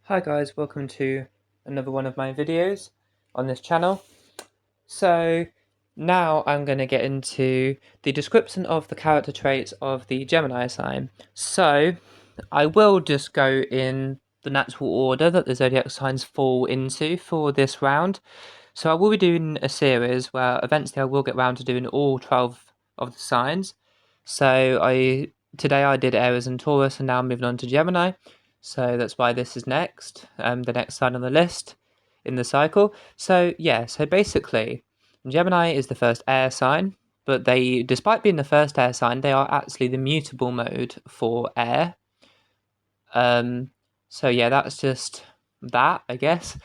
Hi guys, welcome to another one of my videos on this channel. So now I'm going to get into the description of the character traits of the Gemini sign. So I will just go in the natural order that the zodiac signs fall into for this round. So I will be doing a series where eventually I will get round to doing all 12 of the signs. So today I did Aries and Taurus, and now I'm moving on to Gemini. So that's why this is next, the next sign on the list in the cycle. So basically, Gemini is the first air sign, but despite being the first air sign, they are actually the mutable mode for air. That's just that, I guess.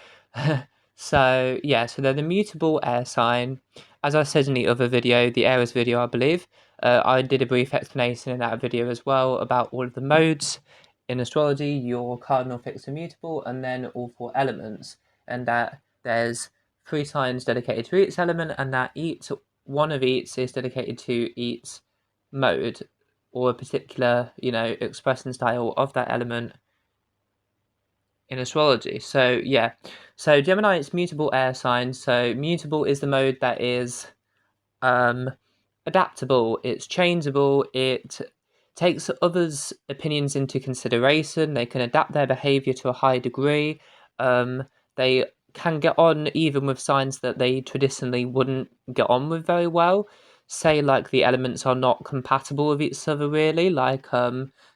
So they're the mutable air sign. As I said in the other video, the Aries video, I believe, I did a brief explanation in that video as well about all of the modes in astrology, your cardinal, fixed, and mutable, and then all four elements, and that there's 3 signs dedicated to each element, and that each one of each is dedicated to each mode or a particular, expression style of that element in astrology. So Gemini is mutable air sign. So mutable is the mode that is adaptable, it's changeable, it takes others' opinions into consideration, they can adapt their behavior to a high degree, they can get on even with signs that they traditionally wouldn't get on with very well. Say, like, the elements are not compatible with each other, really, like,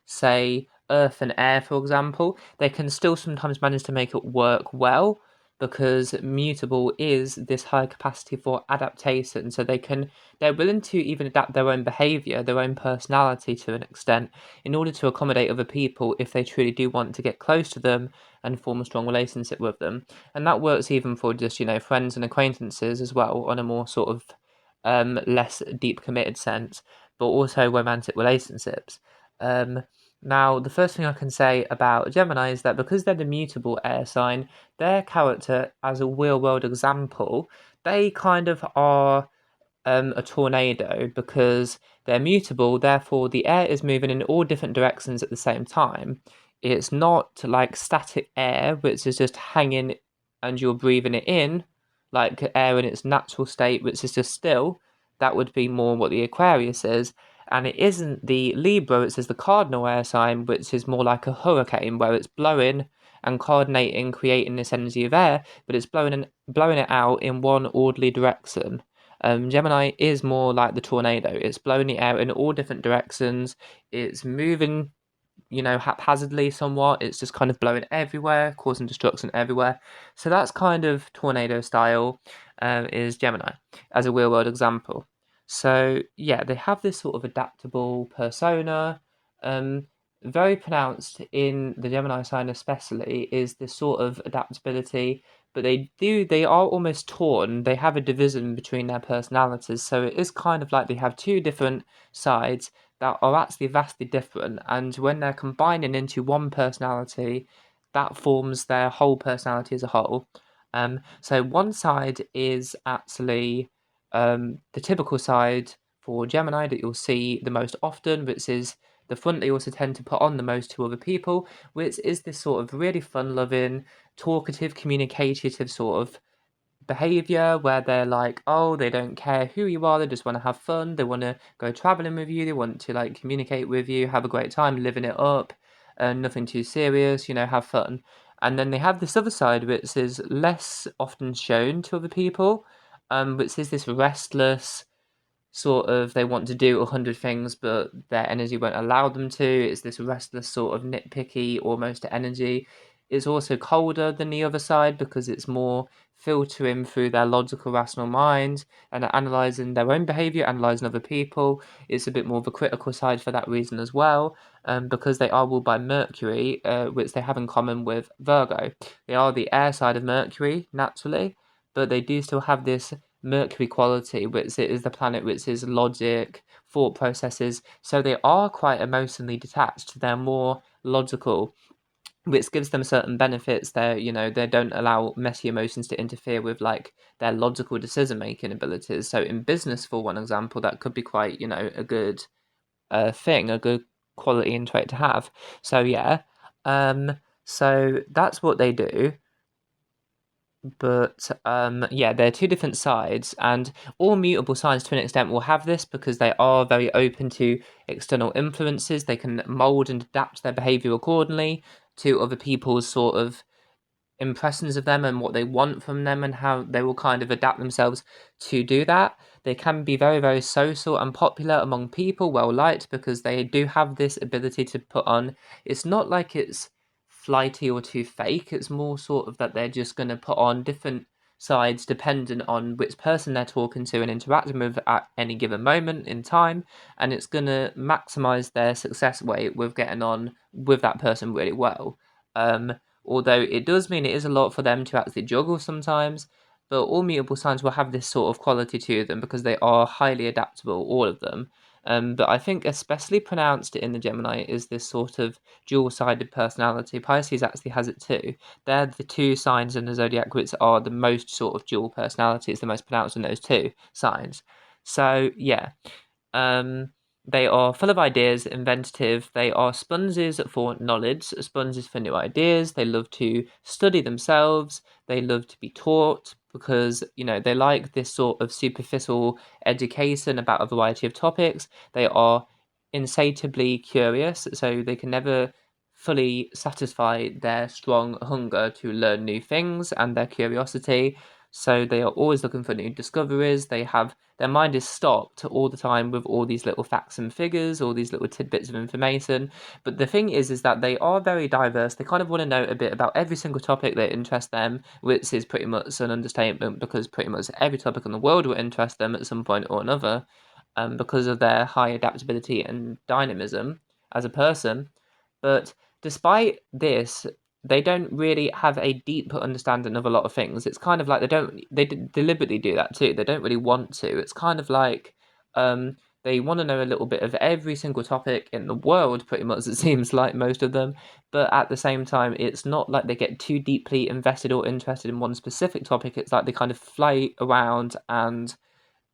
say, earth and air, for example. They can still sometimes manage to make it work well because mutable is this high capacity for adaptation. So they're willing to even adapt their own behavior, their own personality to an extent, in order to accommodate other people if they truly do want to get close to them and form a strong relationship with them. And that works even for just, friends and acquaintances as well, on a more sort of less deep committed sense, but also romantic relationships. Now, the first thing I can say about Gemini is that because they're the mutable air sign, their character, as a real world example, they kind of are a tornado because they're mutable, therefore, the air is moving in all different directions at the same time. It's not like static air, which is just hanging and you're breathing it in, like air in its natural state, which is just still. That would be more what the Aquarius is. And it isn't the Libra, it says the cardinal air sign, which is more like a hurricane, where it's blowing and coordinating, creating this energy of air, but it's blowing it out in one orderly direction. Gemini is more like the tornado. It's blowing the air in all different directions. It's moving, haphazardly somewhat. It's just kind of blowing everywhere, causing destruction everywhere. So that's kind of tornado style, is Gemini, as a real world example. So they have this sort of adaptable persona. Very pronounced in the Gemini sign, especially, is this sort of adaptability. But they are almost torn. They have a division between their personalities. So it is kind of like they have two different sides that are actually vastly different. And when they're combining into one personality, that forms their whole personality as a whole. So one side is actually the typical side for Gemini that you'll see the most often, which is the front they also tend to put on the most to other people, which is this sort of really fun-loving, talkative, communicative sort of behavior where they're like, oh, they don't care who you are, they just want to have fun, they want to go traveling with you, they want to like communicate with you, have a great time, living it up, and nothing too serious, have fun. And then they have this other side which is less often shown to other people, which is this restless sort of, they want to do 100 things but their energy won't allow them to. It's this restless sort of nitpicky almost energy. It's also colder than the other side because it's more filtering through their logical rational mind and analysing their own behaviour, analysing other people. It's a bit more of a critical side for that reason as well, because they are ruled by Mercury, which they have in common with Virgo. They are the air side of Mercury naturally, but they do still have this Mercury quality, which is the planet which is logic, thought processes. So they are quite emotionally detached. They're more logical, which gives them certain benefits. They don't allow messy emotions to interfere with like their logical decision making abilities. So in business, for one example, that could be quite a good thing, a good quality and trait to have. So So that's what they do. But yeah, they're two different sides, and all mutable signs to an extent will have this because they are very open to external influences. They can mold and adapt their behavior accordingly to other people's sort of impressions of them and what they want from them and how they will kind of adapt themselves to do that. They can be very, very social and popular among people, well liked, because they do have this ability to put on. It's not like it's flighty or too fake, it's more sort of that they're just going to put on different sides dependent on which person they're talking to and interacting with at any given moment in time, and it's going to maximize their success rate with getting on with that person really well. Although it does mean it is a lot for them to actually juggle sometimes, but all mutable signs will have this sort of quality to them because they are highly adaptable, all of them. But I think especially pronounced in the Gemini is this sort of dual-sided personality. Pisces actually has it too. They're the two signs in the zodiac which are the most sort of dual personalities, the most pronounced in those two signs. So yeah, um, they are full of ideas, inventive. They are sponges for knowledge, sponges for new ideas. They love to study themselves. They love to be taught because, they like this sort of superficial education about a variety of topics. They are insatiably curious, so they can never fully satisfy their strong hunger to learn new things and their curiosity. So they are always looking for new discoveries. Their mind is stopped all the time with all these little facts and figures, all these little tidbits of information. But the thing is that they are very diverse. They kind of want to know a bit about every single topic that interests them, which is pretty much an understatement because pretty much every topic in the world will interest them at some point or another, because of their high adaptability and dynamism as a person. But despite this, they don't really have a deep understanding of a lot of things. It's kind of like they deliberately do that too. They don't really want to. It's kind of like they want to know a little bit of every single topic in the world, pretty much, it seems like most of them. But at the same time, it's not like they get too deeply invested or interested in one specific topic. It's like they kind of fly around and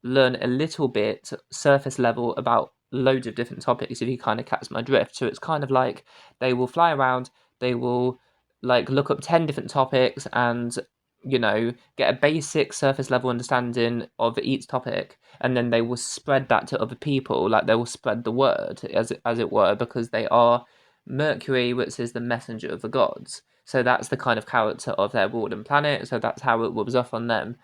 learn a little bit surface level about loads of different topics if you kind of catch my drift. So it's kind of like they will fly around, they will like look up 10 different topics and get a basic surface level understanding of each topic, and then they will spread that to other people, like they will spread the word as it were, because they are Mercury, which is the messenger of the gods. So that's the kind of character of their ruling planet, so that's how it rubs off on them.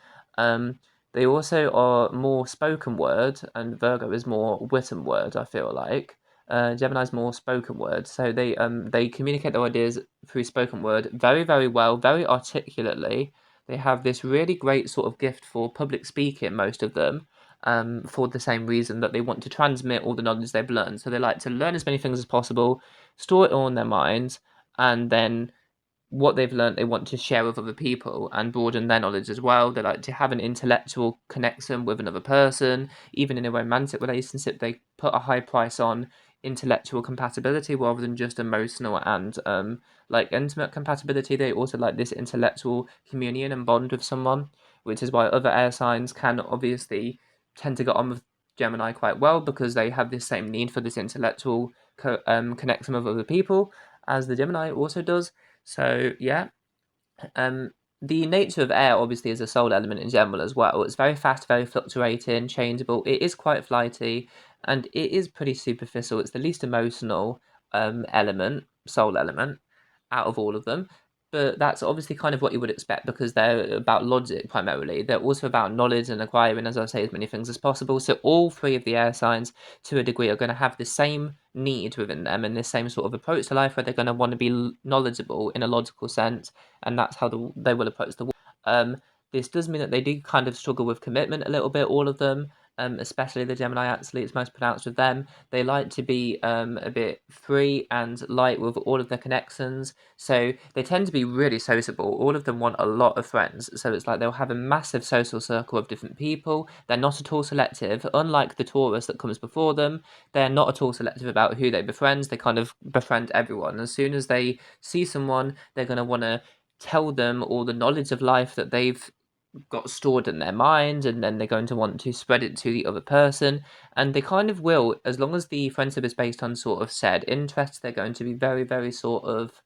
They also are more spoken word, and Virgo is more written word, I feel like. Gemini's more spoken word, so they communicate their ideas through spoken word very, very well, very articulately. They have this really great sort of gift for public speaking, most of them, for the same reason that they want to transmit all the knowledge they've learned. So they like to learn as many things as possible, store it all in their minds, and then what they've learned they want to share with other people and broaden their knowledge as well. They like to have an intellectual connection with another person. Even in a romantic relationship, they put a high price on intellectual compatibility rather than just emotional and like intimate compatibility. They also like this intellectual communion and bond with someone, which is why other air signs can obviously tend to get on with Gemini quite well because they have this same need for this intellectual connection with other people as the Gemini also does. So yeah, um, the nature of air obviously is a soul element in general as well. It's very fast, very fluctuating, changeable. It is quite flighty, and it is pretty superficial. It's the least emotional element, soul element, out of all of them. But that's obviously kind of what you would expect because they're about logic primarily. They're also about knowledge and acquiring, as I say, as many things as possible. So all three of the air signs, to a degree, are going to have the same need within them and this same sort of approach to life where they're going to want to be knowledgeable in a logical sense, and that's how they will approach the world. Um, this does mean that they do kind of struggle with commitment a little bit, all of them, especially the Gemini. Actually, it's most pronounced with them. They like to be a bit free and light with all of their connections, so they tend to be really sociable. All of them want a lot of friends, so it's like they'll have a massive social circle of different people. They're not at all selective, unlike the Taurus that comes before them. They're not at all selective about who they befriend. They kind of befriend everyone. As soon as they see someone, they're going to want to tell them all the knowledge of life that they've got stored in their mind, and then they're going to want to spread it to the other person. And they kind of will, as long as the friendship is based on sort of said interests, they're going to be very, very sort of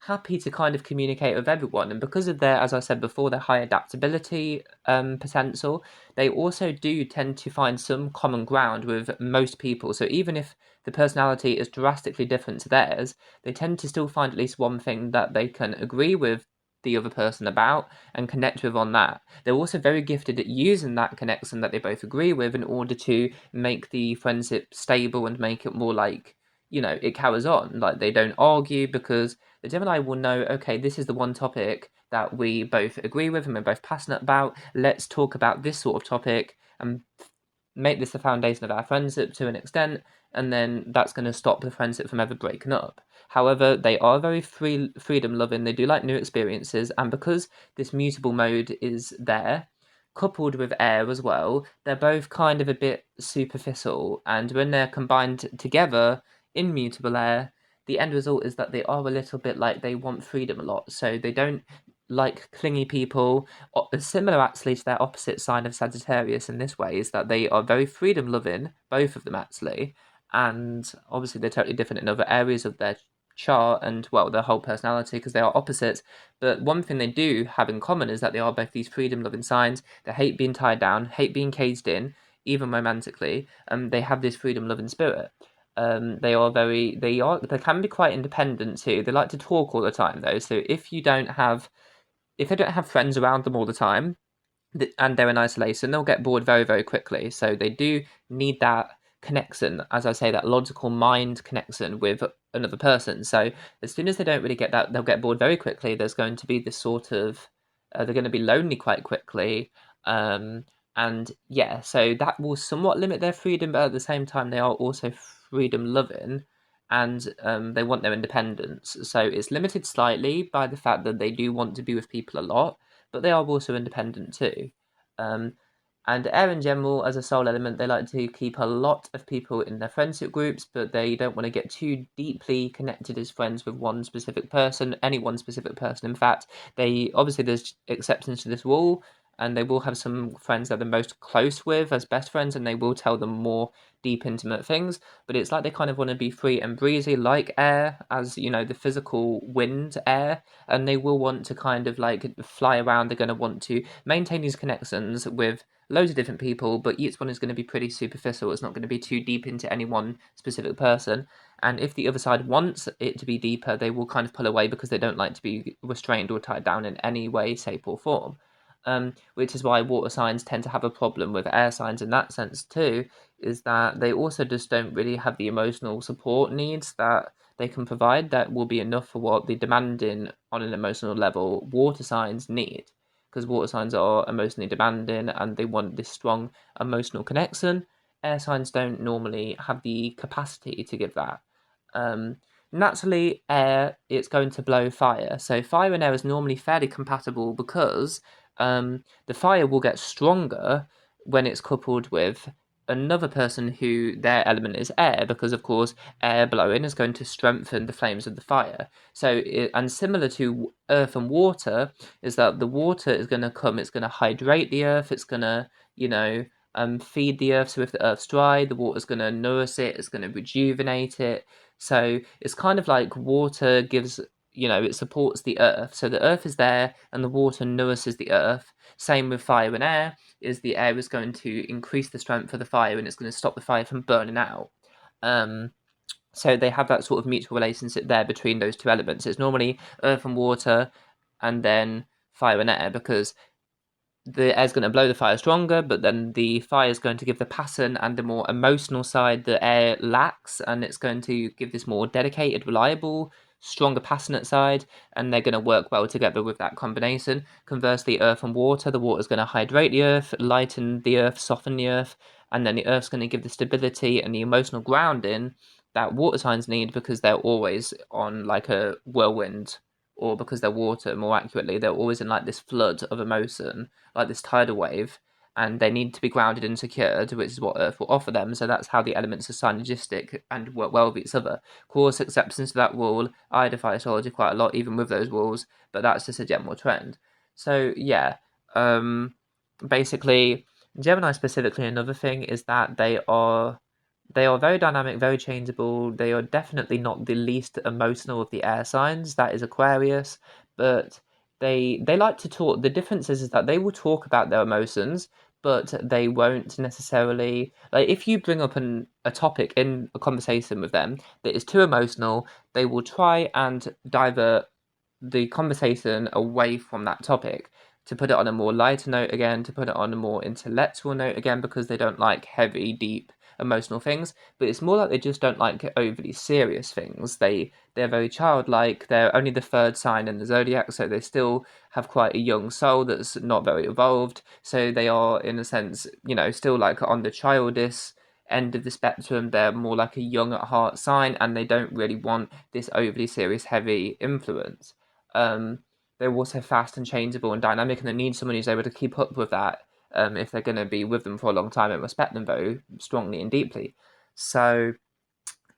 happy to kind of communicate with everyone. And because of their, as I said before, their high adaptability potential, they also do tend to find some common ground with most people. So even if the personality is drastically different to theirs, they tend to still find at least one thing that they can agree with the other person about and connect with on that. They're also very gifted at using that connection that they both agree with in order to make the friendship stable and make it more like, it carries on. Like, they don't argue because the Gemini will know, okay, this is the one topic that we both agree with and we're both passionate about. Let's talk about this sort of topic and make this the foundation of our friendship to an extent, and then that's going to stop the friendship from ever breaking up. However, they are very freedom loving. They do like new experiences, and because this mutable mode is there, coupled with air as well, they're both kind of a bit superficial. And when they're combined together in mutable air, the end result is that they are a little bit like they want freedom a lot. So they don't like clingy people. Similar actually to their opposite sign of Sagittarius in this way is that they are very freedom loving, both of them actually, and obviously they're totally different in other areas of their chart and well their whole personality because they are opposites. But one thing they do have in common is that they are both these freedom loving signs. They hate being tied down, hate being caged in, even romantically. They have this freedom loving spirit. They can be quite independent too. They like to talk all the time though. So if they don't have friends around them all the time, and they're in isolation, they'll get bored very, very quickly. So they do need that connection, as I say, that logical mind connection with another person. So as soon as they don't really get that, they'll get bored very quickly. There's going to be this sort of, they're going to be lonely quite quickly. And yeah, so that will somewhat limit their freedom, but at the same time, they are also freedom loving and they want their independence. So it's limited slightly by the fact that they do want to be with people a lot, but they are also independent too. Um, and air in general, as a soul element, they like to keep a lot of people in their friendship groups, but they don't want to get too deeply connected as friends with one specific person, any one specific person. In fact, they obviously there's exceptions to this rule, and they will have some friends that they're most close with as best friends, and they will tell them more deep, intimate things. But it's like they kind of want to be free and breezy, like air, as the physical wind air, and they will want to kind of like fly around. They're going to want to maintain these connections with loads of different people, but each one is going to be pretty superficial. It's not going to be too deep into any one specific person. And if the other side wants it to be deeper, they will kind of pull away because they don't like to be restrained or tied down in any way, shape, or form. Which is why water signs tend to have a problem with air signs in that sense too, is that they also just don't really have the emotional support needs that they can provide that will be enough for what the demanding on an emotional level water signs need. Because water signs are emotionally demanding and they want this strong emotional connection. Air signs don't normally have the capacity to give that. Um, Naturally, air, it's going to blow fire. So fire and air is normally fairly compatible because the fire will get stronger when it's coupled with another person who their element is air, because of course air blowing is going to strengthen the flames of the fire. And similar to earth and water, is that the water is going to come, it's going to hydrate the earth, it's going to, feed the earth. So if the earth's dry, the water's going to nourish it, it's going to rejuvenate it. So it's kind of like water gives, it supports the earth. So the earth is there and the water nourishes the earth. Same with fire and air, is the air is going to increase the strength of the fire and it's going to stop the fire from burning out. Um, so they have that sort of mutual relationship there between those two elements. It's normally earth and water and then fire and air because the air's going to blow the fire stronger, but then the fire is going to give the passion and the more emotional side the air lacks, and it's going to give this more dedicated, reliable, stronger, passionate side, and they're going to work well together with that combination. Conversely, earth and water, the water is going to hydrate the earth, lighten the earth, soften the earth, and then the earth's going to give the stability and the emotional grounding that water signs need because they're always on like a whirlwind, or because they're water, more accurately, they're always in like this flood of emotion, like this tidal wave, and they need to be grounded and secured, which is what Earth will offer them. So that's how the elements are synergistic and work well with each other. Of course, exceptions to that rule, I defy astrology quite a lot, even with those rules, but that's just a general trend. So yeah, basically, Gemini specifically, another thing is that they are They are very dynamic, very changeable. They are definitely not the least emotional of the air signs. That is Aquarius, but they like to talk. The difference is that they will talk about their emotions, but they won't necessarily like if you bring up a topic in a conversation with them that is too emotional, they will try and divert the conversation away from that topic to put it on a more lighter note again, to put it on a more intellectual note again, because they don't like heavy, deep, emotional things. But it's more like they just don't like overly serious things. They're very childlike. They're only the third sign in the zodiac, so they still have quite a young soul that's not very evolved. So they are, in a sense, still like on the childish end of the spectrum. They're more like a young at heart sign, and they don't really want this overly serious, heavy influence. Um, they're also fast and changeable and dynamic, and they need someone who's able to keep up with that if they're going to be with them for a long time and respect them very strongly and deeply. So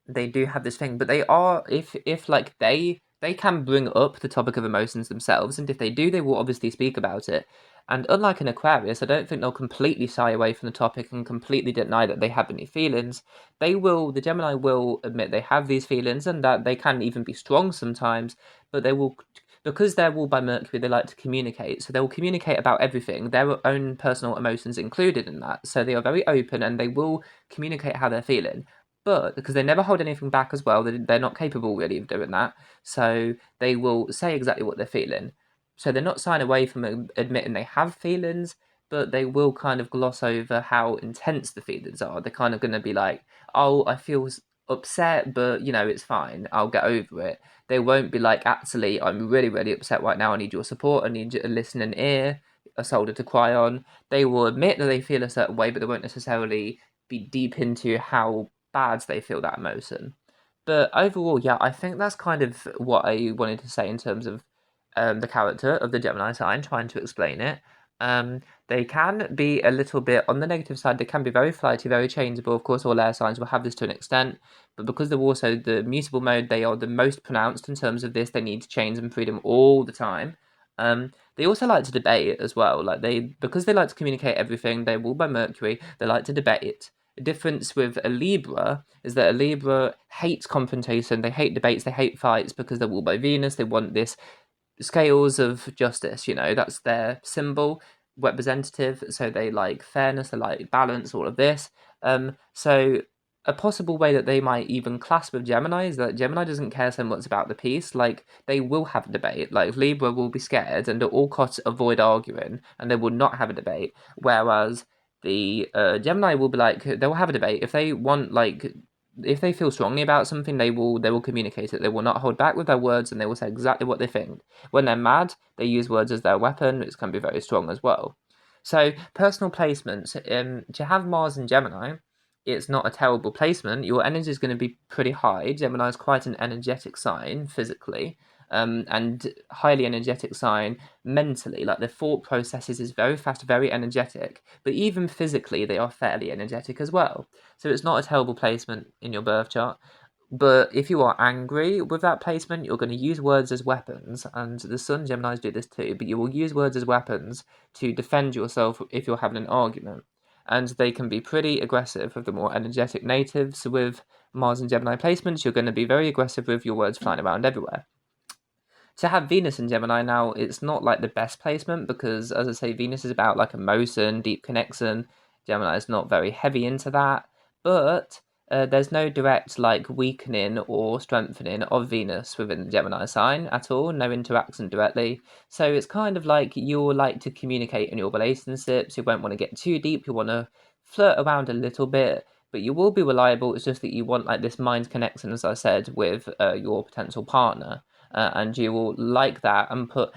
they do have this thing, but they are if like they can bring up the topic of emotions themselves, and if they do, they will obviously speak about it. And unlike an Aquarius, I don't think they'll completely shy away from the topic and completely deny that they have any feelings. The Gemini will admit they have these feelings and that they can even be strong sometimes, but they will, because they're ruled by Mercury, they like to communicate. So they will communicate about everything, their own personal emotions included in that. So they are very open and they will communicate how they're feeling. But because they never hold anything back as well, they're not capable really of doing that. So they will say exactly what they're feeling. So they're not shying away from admitting they have feelings, but they will kind of gloss over how intense the feelings are. They're kind of going to be like, "Oh, I feel upset, but it's fine. I'll get over it." They won't be like, "Actually, I'm really, really upset right now. I need your support. I need a listening ear, a shoulder to cry on." They will admit that they feel a certain way, but they won't necessarily be deep into how bad they feel that emotion. But overall, yeah, I think that's kind of what I wanted to say in terms of the character of the Gemini sign, trying to explain it. They can be a little bit on the negative side. They can be very flighty, very changeable. Of course, all air signs will have this to an extent, but because they're also the mutable mode, they are the most pronounced in terms of this. They need change and freedom all the time. They also like to debate as well. Because they like to communicate everything. They're ruled by Mercury. They like to debate. The difference with a Libra is that a Libra hates confrontation, they hate debates, they hate fights because they're ruled by Venus. They want this scales of justice, that's their symbol, representative. So they like fairness, they like balance, all of this. So a possible way that they might even clash with Gemini is that Gemini doesn't care so much about the peace. Like they will have a debate. Like Libra will be scared and at all costs avoid arguing, and they will not have a debate. Whereas the Gemini will be like they'll have a debate if they want, like if they feel strongly about something, they will communicate it. They will not hold back with their words, and they will say exactly what they think. When they're mad, they use words as their weapon, which can be very strong as well. So personal placements. To have Mars in Gemini, it's not a terrible placement. Your energy is going to be pretty high. Gemini is quite an energetic sign physically, and highly energetic sign mentally. Like their thought processes is very fast, very energetic. But even physically, they are fairly energetic as well. So it's not a terrible placement in your birth chart. But if you are angry with that placement, you're going to use words as weapons, and the Sun Geminis do this too, but you will use words as weapons to defend yourself if you're having an argument. And they can be pretty aggressive with the more energetic natives. With Mars and Gemini placements, you're going to be very aggressive with your words flying around everywhere. To have Venus in Gemini now, it's not like the best placement because, as I say, Venus is about like emotion, deep connection. Gemini is not very heavy into that, but there's no direct like weakening or strengthening of Venus within the Gemini sign at all. No interaction directly, so it's kind of like you'll like to communicate in your relationships. You won't want to get too deep. You want to flirt around a little bit, but you will be reliable. It's just that you want like this mind connection, as I said, with your potential partner, and you will like that and put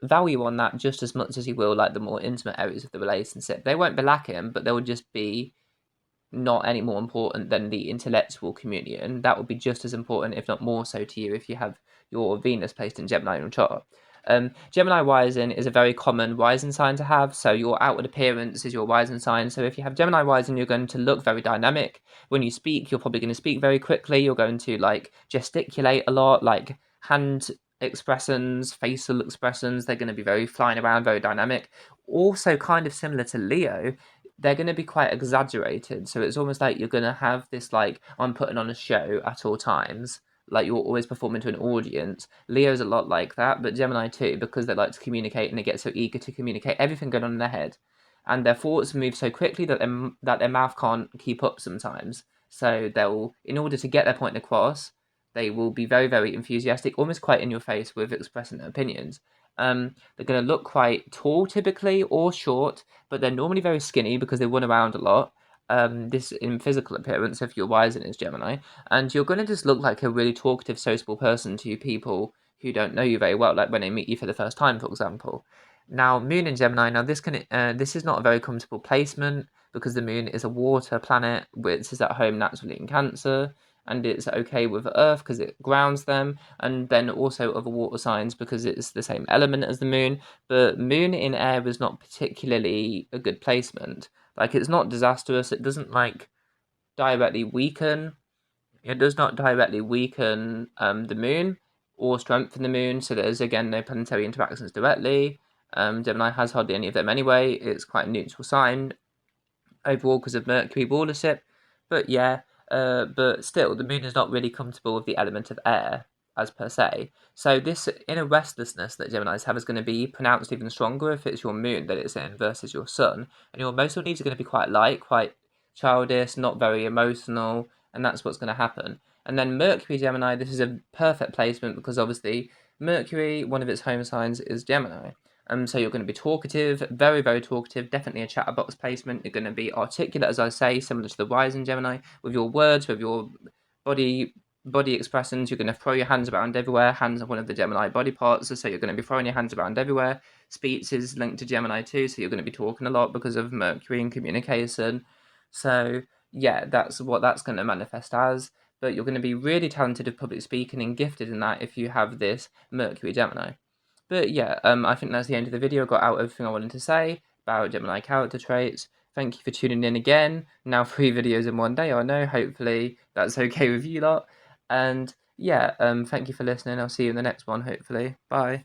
value on that just as much as you will like the more intimate areas of the relationship. They won't be lacking, but they will just be not any more important than the intellectual communion. That would be just as important, if not more so, to you if you have your Venus placed in Gemini in your chart. Gemini rising is a very common rising sign to have. So your outward appearance is your rising sign. So if you have Gemini rising, you're going to look very dynamic. When you speak, you're probably going to speak very quickly. You're going to like gesticulate a lot, like hand expressions, facial expressions. They're going to be very flying around, very dynamic. Also, kind of similar to Leo, they're going to be quite exaggerated. So it's almost like you're going to have this, like, I'm putting on a show at all times. Like, you're always performing to an audience. Leo's a lot like that, but Gemini too, because they like to communicate and they get so eager to communicate everything going on in their head. And their thoughts move so quickly that their mouth can't keep up sometimes. So they'll, in order to get their point across, they will be very, very enthusiastic, almost quite in your face with expressing their opinions. They're going to look quite tall typically or short, but they're normally very skinny because they run around a lot. This in physical appearance, if you're wise in is Gemini, and you're going to just look like a really talkative, sociable person to people who don't know you very well, like when they meet you for the first time, for example. Now, Moon in Gemini. Now, this is not a very comfortable placement because the Moon is a water planet, which is at home naturally in Cancer, and it's okay with Earth because it grounds them, and then also other water signs because it's the same element as the Moon. But Moon in Air is not particularly a good placement. Like, it's not disastrous. It doesn't like directly weaken. It does not directly weaken the Moon or strengthen the Moon. So there's again no planetary interactions directly. Gemini has hardly any of them anyway. It's quite a neutral sign overall because of Mercury rulership. But yeah, but still, the Moon is not really comfortable with the element of air as per se. So this inner restlessness that Geminis have is going to be pronounced even stronger if it's your Moon that it's in versus your Sun. And your emotional needs are going to be quite light, quite childish, not very emotional, and that's what's going to happen. And then Mercury Gemini, this is a perfect placement because obviously Mercury, one of its home signs is Gemini. So you're going to be talkative, very, very talkative, definitely a chatterbox placement. You're going to be articulate, as I say, similar to the rising Gemini, with your words, with your body expressions. You're going to throw your hands around everywhere. Hands are one of the Gemini body parts, so you're going to be throwing your hands around everywhere. Speech is linked to Gemini too, so you're going to be talking a lot because of Mercury and communication. So yeah, that's what that's going to manifest as. But you're going to be really talented at public speaking and gifted in that if you have this Mercury Gemini. But yeah, I think that's the end of the video. I got out everything I wanted to say about Gemini character traits. Thank you for tuning in again. Now 3 videos in one day, I know. Hopefully that's okay with you lot. And yeah, thank you for listening. I'll see you in the next one, hopefully. Bye.